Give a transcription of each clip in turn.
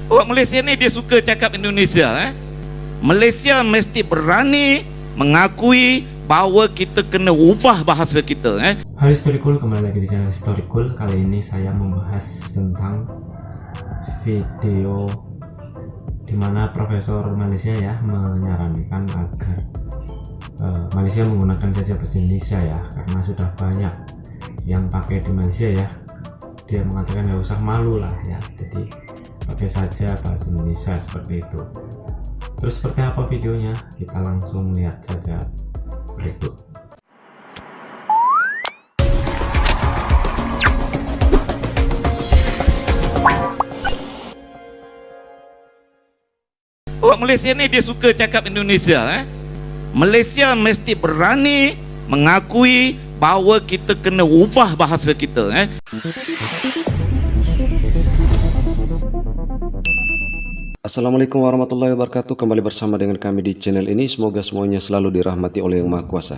Orang Malaysia ni dia suka cakap Indonesia. Malaysia mesti berani mengakui bahawa kita kena ubah bahasa kita. Hai Historikul, kembali lagi di channel Historikul. Kali ini saya membahas tentang video dimana Profesor Malaysia ya menyarankan agar Malaysia menggunakan saja bahasa Indonesia ya, karena sudah banyak yang pakai di Malaysia ya. Dia mengatakan nggak usah malu lah ya, jadi pakai saja bahasa Indonesia seperti itu. Terus seperti apa videonya? Kita langsung lihat saja berikut. Orang Malaysia ni dia suka cakap Indonesia. Malaysia mesti berani mengakui bahawa kita kena ubah bahasa kita. Assalamualaikum warahmatullahi wabarakatuh. Kembali bersama dengan kami di channel ini. Semoga semuanya selalu dirahmati oleh Yang Maha Kuasa.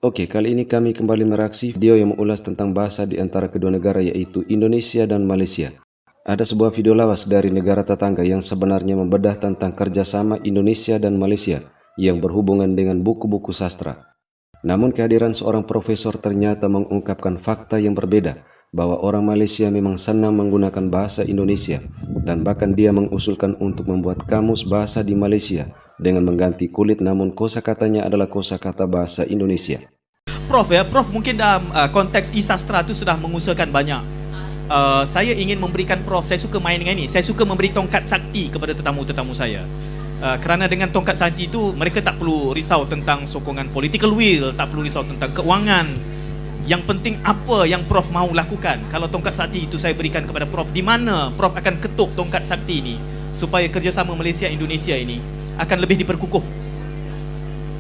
Oke, kali ini kami kembali mereaksi video yang mengulas tentang bahasa di antara kedua negara, yaitu Indonesia dan Malaysia. Ada sebuah video lawas dari negara tetangga yang sebenarnya membedah tentang kerjasama Indonesia dan Malaysia yang berhubungan dengan buku-buku sastra. Namun kehadiran seorang profesor ternyata mengungkapkan fakta yang berbeda, bahwa orang Malaysia memang senang menggunakan bahasa Indonesia, dan bahkan dia mengusulkan untuk membuat kamus bahasa di Malaysia dengan mengganti kulit, namun kosakatanya adalah kosakata bahasa Indonesia. Prof mungkin dalam konteks e-sastra itu sudah mengusahakan banyak. Saya ingin memberikan Prof, saya suka main dengan ini. Saya suka memberi tongkat sakti kepada tetamu-tetamu saya. Kerana dengan tongkat sakti itu mereka tak perlu risau tentang sokongan political will, tak perlu risau tentang keuangan. Yang penting apa yang Prof mahu lakukan. Kalau tongkat sakti itu saya berikan kepada Prof, di mana Prof akan ketuk tongkat sakti ini supaya kerjasama Malaysia Indonesia ini akan lebih diperkukuh.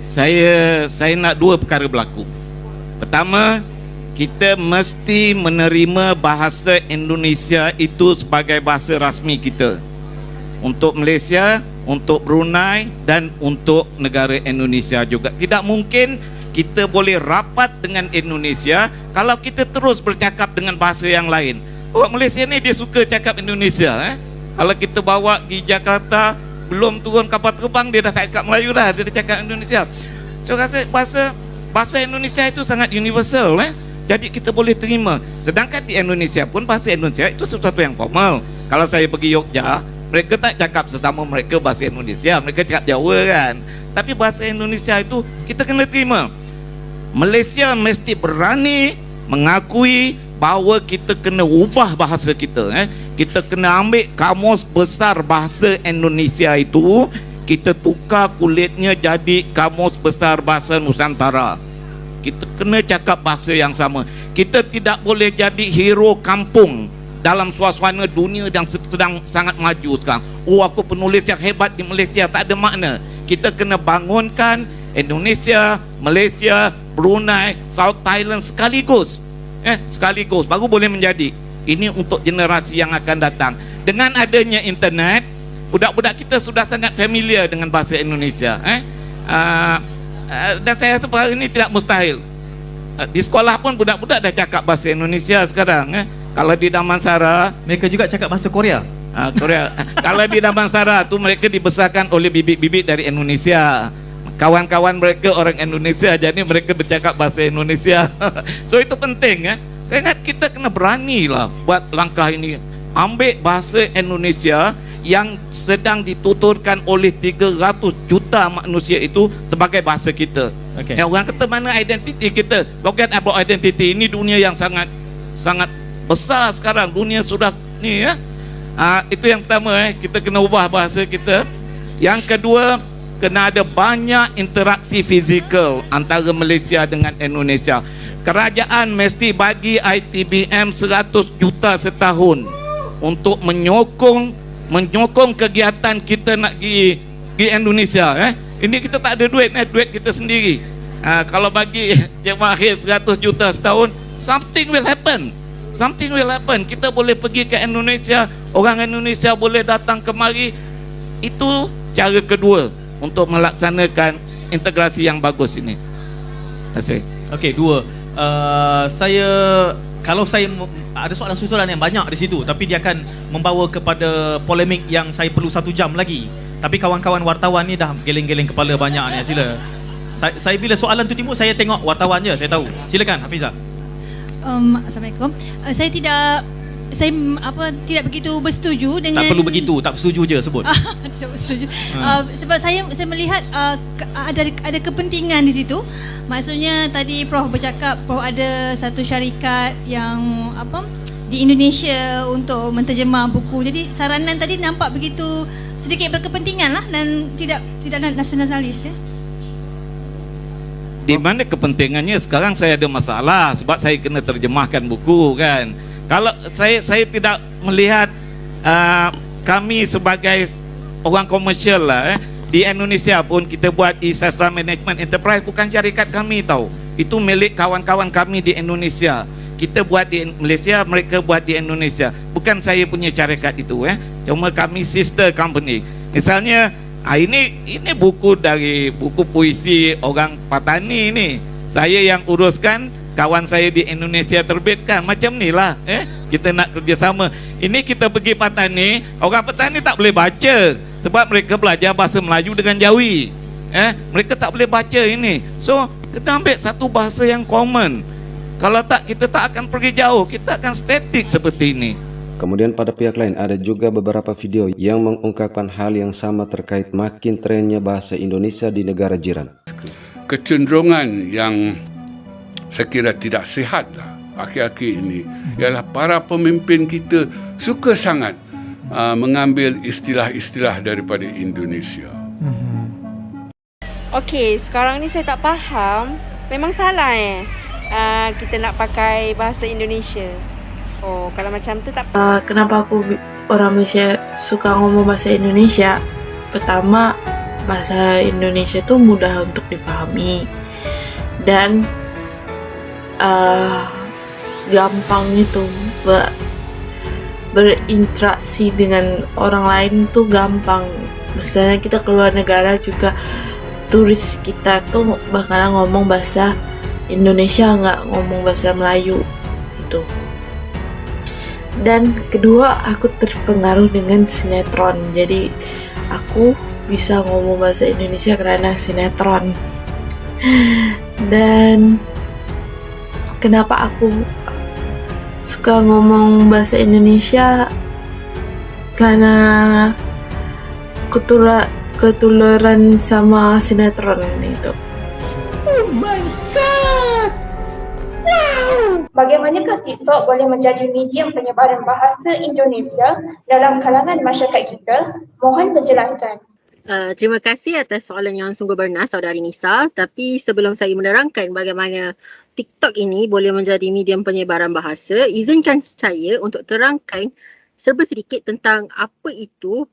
Saya nak dua perkara berlaku. Pertama, kita mesti menerima bahasa Indonesia itu sebagai bahasa rasmi kita untuk Malaysia, untuk Brunei dan untuk negara Indonesia juga. Tidak mungkin kita boleh rapat dengan Indonesia kalau kita terus bercakap dengan bahasa yang lain. Orang Malaysia ni dia suka cakap Indonesia. Kalau kita bawa pergi Jakarta, belum turun kapal terbang dia dah cakap Melayu dah, dia dah cakap Indonesia. So rasa bahasa Indonesia itu sangat universal. Jadi kita boleh terima. Sedangkan di Indonesia pun bahasa Indonesia itu sesuatu yang formal. Kalau saya pergi Yogyakarta, mereka tak cakap sesama mereka bahasa Indonesia, mereka cakap Jawa kan. Tapi bahasa Indonesia itu kita kena terima. Malaysia mesti berani mengakui bahawa kita kena ubah bahasa kita. Kita kena ambil kamus besar bahasa Indonesia itu, kita tukar kulitnya jadi kamus besar bahasa Nusantara. Kita kena cakap bahasa yang sama. Kita tidak boleh jadi hero kampung dalam suasana dunia yang sedang sangat maju sekarang. Oh, aku penulis yang hebat di Malaysia, tak ada makna. Kita kena bangunkan Indonesia, Malaysia, Brunei, South Thailand sekaligus. Sekaligus baru boleh menjadi. Ini untuk generasi yang akan datang. Dengan adanya internet, budak-budak kita sudah sangat familiar dengan bahasa Indonesia. Dan saya rasa perkara ini tidak mustahil. Di sekolah pun budak-budak dah cakap bahasa Indonesia sekarang. Kalau di Damansara, Mereka juga cakap bahasa Korea. Korea. Kalau di Damansara tu mereka dibesarkan oleh bibit-bibit dari Indonesia. Kawan-kawan mereka orang Indonesia, jadi mereka bercakap bahasa Indonesia. So itu penting. Saya ingat kita kena beranilah buat langkah ini. Ambil bahasa Indonesia yang sedang dituturkan oleh 300 juta manusia itu sebagai bahasa kita. Yang orang kata mana identiti kita? Forget about identity. Ini dunia yang sangat besar sekarang. Dunia sudah ni ya. Itu yang pertama, kita kena ubah bahasa kita. Yang kedua, kena ada banyak interaksi fizikal antara Malaysia dengan Indonesia. Kerajaan mesti bagi ITBM 100 juta setahun untuk menyokong kegiatan kita nak pergi Indonesia. Ini kita tak ada duit, duit kita sendiri. Kalau bagi jemaah akhir 100 juta setahun, something will happen. Kita boleh pergi ke Indonesia, orang Indonesia boleh datang kemari. Itu cara kedua untuk melaksanakan integrasi yang bagus ini. Terima kasih. Okey, dua. Saya kalau saya ada soalan susulan yang banyak di situ, tapi dia akan membawa kepada polemik yang saya perlu 1 jam lagi. Tapi kawan-kawan wartawan ni dah geleng-geleng kepala banyak ni. Sila. Saya bila soalan tu timbul, saya tengok wartawan je, saya tahu. Silakan Hafizah. Assalamualaikum. Saya tidak begitu bersetuju dengan. Tak perlu begitu, tak bersetuju je sebut. Tidak bersetuju. Sebab saya melihat ada kepentingan di situ. Maksudnya tadi Prof bercakap ada satu syarikat yang di Indonesia untuk menterjemah buku. Jadi saranan tadi nampak begitu sedikit berkepentingan lah dan tidak nasionalis ya. Di mana kepentingannya? Sekarang saya ada masalah sebab saya kena terjemahkan buku kan. Kalau saya tidak melihat kami sebagai orang komersial lah di Indonesia pun kita buat e-sastra management enterprise bukan syarikat kami tahu. Itu milik kawan-kawan kami di Indonesia. Kita buat di Malaysia, mereka buat di Indonesia. Bukan saya punya syarikat itu Cuma kami sister company. Misalnya ini buku dari buku puisi orang Patani ni. Saya yang uruskan, kawan saya di Indonesia terbitkan. Macam ni lah kita nak kerjasama. Ini kita pergi Patani, orang Patani tak boleh baca sebab mereka belajar bahasa Melayu dengan Jawi. Mereka tak boleh baca ini. So kita ambil satu bahasa yang common. Kalau tak, kita tak akan pergi jauh. Kita akan statik seperti ini. Kemudian pada pihak lain ada juga beberapa video yang mengungkapkan hal yang sama terkait makin trennya bahasa Indonesia di negara jiran. Kecenderungan yang saya kira tidak sihat lah akhir-akhir ini ialah para pemimpin kita suka sangat mengambil istilah-istilah daripada Indonesia. Okey, sekarang ni saya tak faham. Memang salah kita nak pakai bahasa Indonesia. Oh, kalau macam tu tak. Kenapa orang Malaysia suka ngomong bahasa Indonesia? Pertama, bahasa Indonesia tu mudah untuk dipahami dan gampang itu berinteraksi dengan orang lain tuh gampang. Misalnya kita keluar negara juga, turis kita tuh bakalan ngomong bahasa Indonesia, nggak ngomong bahasa Melayu itu. Dan kedua, aku terpengaruh dengan sinetron, jadi aku bisa ngomong bahasa Indonesia karena sinetron. Dan kenapa aku suka ngomong bahasa Indonesia? Karena ketularan sama sinetron itu. Bagaimanakah TikTok boleh menjadi medium penyebaran bahasa Indonesia dalam kalangan masyarakat kita? Mohon penjelasan. Terima kasih atas soalan yang sungguh bernas, Saudari Nisa. Tapi sebelum saya menerangkan bagaimana TikTok ini boleh menjadi medium penyebaran bahasa, izinkan saya untuk terangkan serba sedikit tentang apa itu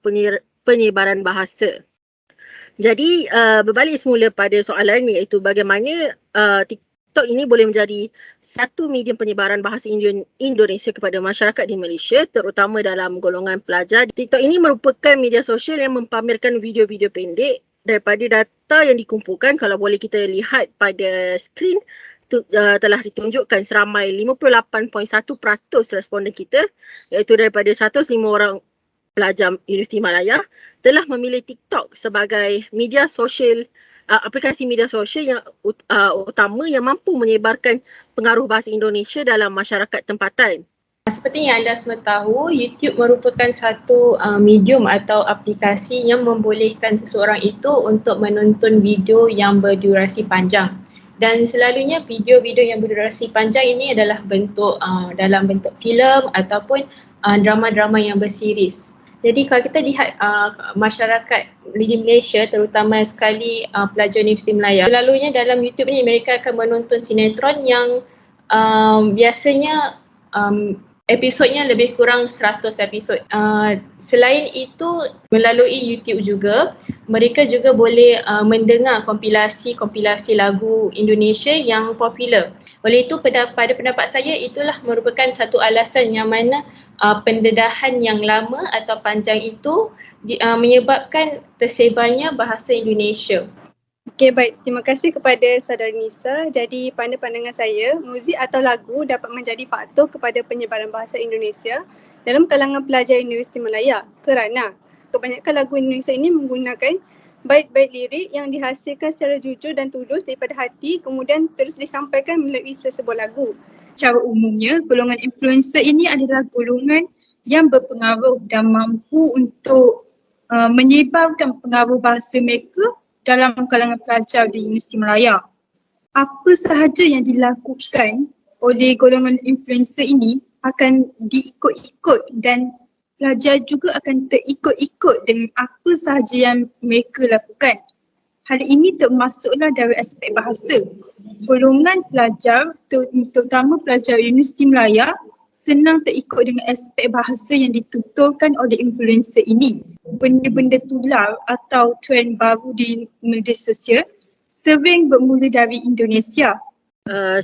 penyebaran bahasa. Jadi berbalik semula pada soalan iaitu bagaimana TikTok ini boleh menjadi satu medium penyebaran bahasa Indonesia kepada masyarakat di Malaysia, terutama dalam golongan pelajar. TikTok ini merupakan media sosial yang mempamerkan video-video pendek. Daripada data yang dikumpulkan, kalau boleh kita lihat pada skrin, telah ditunjukkan seramai 58.1% responden kita, iaitu daripada 105 orang pelajar Universiti Malaya telah memilih TikTok sebagai media sosial, aplikasi media sosial yang utama yang mampu menyebarkan pengaruh bahasa Indonesia dalam masyarakat tempatan. Seperti yang anda semua tahu, YouTube merupakan satu medium atau aplikasi yang membolehkan seseorang itu untuk menonton video yang berdurasi panjang. Dan selalunya video-video yang berdurasi panjang ini adalah dalam bentuk filem ataupun drama-drama yang berseries. Jadi kalau kita lihat masyarakat di Malaysia, terutama sekali pelajar Universiti Malaya, selalunya dalam YouTube ni mereka akan menonton sinetron yang biasanya episodnya lebih kurang 100 episod. Selain itu, melalui YouTube juga, mereka juga boleh mendengar kompilasi lagu Indonesia yang popular. Oleh itu, pada pendapat saya, itulah merupakan satu alasan yang mana pendedahan yang lama atau panjang itu menyebabkan tersebarnya bahasa Indonesia. Okey, baik. Terima kasih kepada saudara Nisa. Jadi pada pandangan saya, muzik atau lagu dapat menjadi faktor kepada penyebaran bahasa Indonesia dalam kalangan pelajar Universiti Malaya kerana kebanyakan lagu Indonesia ini menggunakan bait-bait lirik yang dihasilkan secara jujur dan tulus daripada hati kemudian terus disampaikan melalui sesebuah lagu. Secara umumnya, golongan influencer ini adalah golongan yang berpengaruh dan mampu untuk menyebarkan pengaruh bahasa mereka dalam kalangan pelajar di Universiti Malaya. Apa sahaja yang dilakukan oleh golongan influencer ini akan diikut-ikut dan pelajar juga akan terikut-ikut dengan apa sahaja yang mereka lakukan. Hal ini termasuklah dari aspek bahasa. Golongan pelajar, terutama pelajar Universiti Malaya, senang terikut dengan aspek bahasa yang dituturkan oleh influencer ini. Benda-benda tular atau trend baru di media sosial sering bermula dari Indonesia.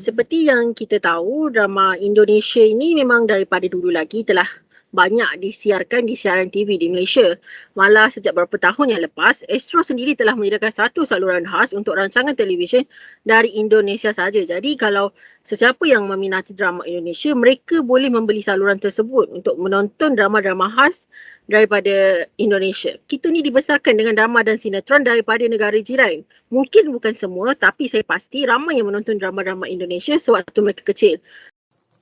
Seperti yang kita tahu, drama Indonesia ini memang daripada dulu lagi telah banyak disiarkan di siaran TV di Malaysia. Malah sejak beberapa tahun yang lepas, Astro sendiri telah menyediakan satu saluran khas untuk rancangan televisyen dari Indonesia saja. Jadi kalau sesiapa yang meminati drama Indonesia, mereka boleh membeli saluran tersebut untuk menonton drama-drama khas daripada Indonesia. Kita ni dibesarkan dengan drama dan sinetron daripada negara jiran. Mungkin bukan semua, tapi saya pasti ramai yang menonton drama-drama Indonesia sewaktu mereka kecil.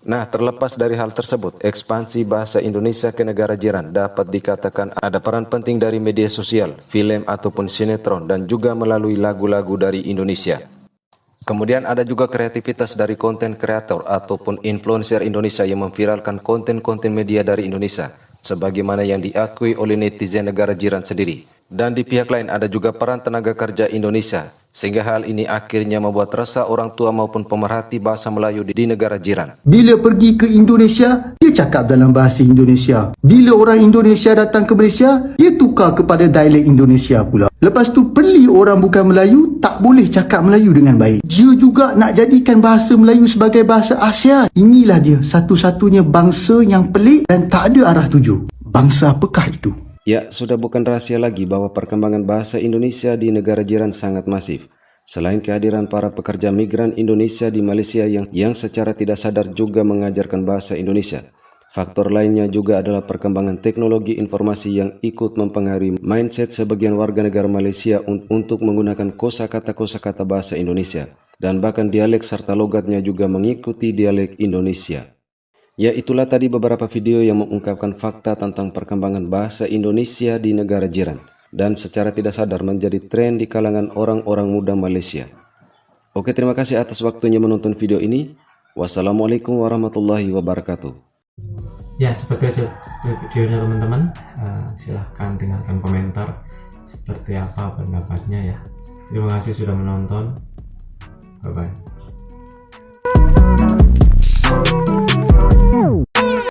Nah, terlepas dari hal tersebut, ekspansi bahasa Indonesia ke negara jiran dapat dikatakan ada peran penting dari media sosial, filem ataupun sinetron dan juga melalui lagu-lagu dari Indonesia. Kemudian ada juga kreativitas dari konten kreator ataupun influencer Indonesia yang memviralkan konten-konten media dari Indonesia sebagaimana yang diakui oleh netizen negara jiran sendiri. Dan di pihak lain ada juga peran tenaga kerja Indonesia sehingga hal ini akhirnya membuat resah orang tua maupun pemerhati bahasa Melayu di negara jiran. Bila pergi ke Indonesia, dia cakap dalam bahasa Indonesia. Bila orang Indonesia datang ke Malaysia, dia tukar kepada dialek Indonesia pula. Lepas tu beli orang bukan Melayu tak boleh cakap Melayu dengan baik. Dia juga nak jadikan bahasa Melayu sebagai bahasa ASEAN. Inilah dia satu-satunya bangsa yang pelik dan tak ada arah tuju. Bangsa apakah itu? Ya, sudah bukan rahasia lagi bahwa perkembangan bahasa Indonesia di negara jiran sangat masif. Selain kehadiran para pekerja migran Indonesia di Malaysia yang secara tidak sadar juga mengajarkan bahasa Indonesia. Faktor lainnya juga adalah perkembangan teknologi informasi yang ikut mempengaruhi mindset sebagian warga negara Malaysia untuk menggunakan kosakata-kosakata bahasa Indonesia. Dan bahkan dialek serta logatnya juga mengikuti dialek Indonesia. Ya, itulah tadi beberapa video yang mengungkapkan fakta tentang perkembangan bahasa Indonesia di negara jiran dan secara tidak sadar menjadi tren di kalangan orang-orang muda Malaysia. Oke, terima kasih atas waktunya menonton video ini. Wassalamualaikum warahmatullahi wabarakatuh. Ya, seperti itu videonya teman-teman. Silahkan tinggalkan komentar seperti apa pendapatnya ya. Terima kasih sudah menonton. Bye-bye.